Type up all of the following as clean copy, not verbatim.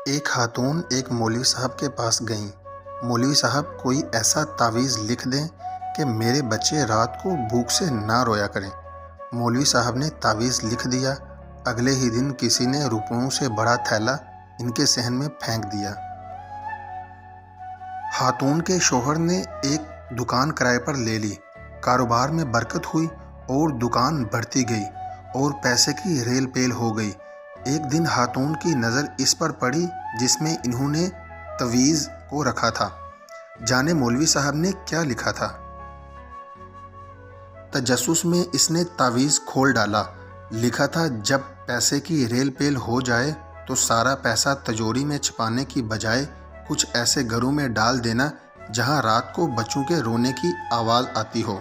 ایک خاتون ایک مولوی صاحب کے پاس گئیں۔ مولوی صاحب کوئی ایسا تعویذ لکھ دیں کہ میرے بچے رات کو بھوک سے نہ رویا کریں۔ مولوی صاحب نے تعویذ لکھ دیا۔ اگلے ہی دن کسی نے روپیوں سے بڑا تھیلا ان کے صحن میں پھینک دیا۔ خاتون کے شوہر نے ایک دکان کرائے پر لے لی۔ کاروبار میں برکت ہوئی اور دکان بڑھتی گئی اور پیسے کی ریل پیل ہو گئی۔ ایک دن خاتون کی نظر اس پر پڑی جس میں انہوں نے تعویذ کو رکھا تھا۔ جانے مولوی صاحب نے کیا لکھا تھا۔ تجسس میں اس نے تعویذ کھول ڈالا۔ لکھا تھا جب پیسے کی ریل پیل ہو جائے تو سارا پیسہ تجوری میں چھپانے کی بجائے کچھ ایسے گھروں میں ڈال دینا جہاں رات کو بچوں کے رونے کی آواز آتی ہو۔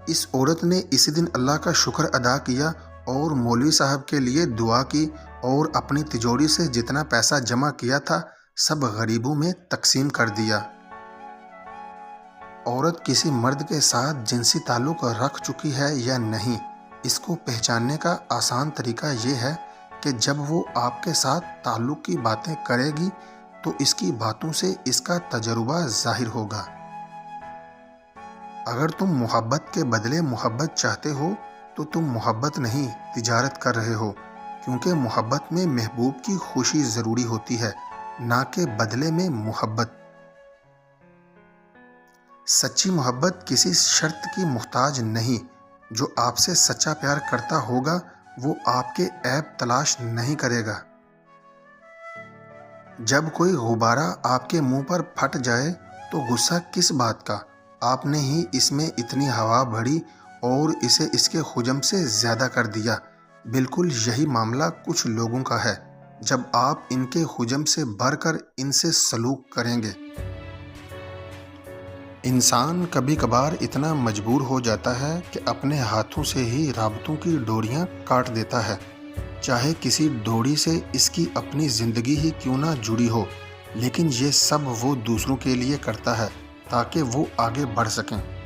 اس عورت نے اسی دن اللہ کا شکر ادا کیا اور مولوی صاحب کے لیے دعا کی اور اپنی تجوری سے جتنا پیسہ جمع کیا تھا سب غریبوں میں تقسیم کر دیا۔ عورت کسی مرد کے ساتھ جنسی تعلق رکھ چکی ہے یا نہیں، اس کو پہچاننے کا آسان طریقہ یہ ہے کہ جب وہ آپ کے ساتھ تعلق کی باتیں کرے گی تو اس کی باتوں سے اس کا تجربہ ظاہر ہوگا۔ اگر تم محبت کے بدلے محبت چاہتے ہو تو تم محبت نہیں تجارت کر رہے ہو، کیونکہ محبت میں محبوب کی خوشی ضروری ہوتی ہے، نہ کہ بدلے میں محبت۔ سچی محبت کسی شرط کی محتاج نہیں۔ جو آپ سے سچا پیار کرتا ہوگا وہ آپ کے عیب تلاش نہیں کرے گا۔ جب کوئی غبارہ آپ کے منہ پر پھٹ جائے تو غصہ کس بات کا؟ آپ نے ہی اس میں اتنی ہوا بھری اور اسے اس کے حجم سے زیادہ کر دیا۔ بالکل یہی معاملہ کچھ لوگوں کا ہے جب آپ ان کے حجم سے بڑھ کر ان سے سلوک کریں گے۔ انسان کبھی کبھار اتنا مجبور ہو جاتا ہے کہ اپنے ہاتھوں سے ہی رابطوں کی ڈوریاں کاٹ دیتا ہے، چاہے کسی ڈوری سے اس کی اپنی زندگی ہی کیوں نہ جڑی ہو، لیکن یہ سب وہ دوسروں کے لیے کرتا ہے تاکہ وہ آگے بڑھ سکیں۔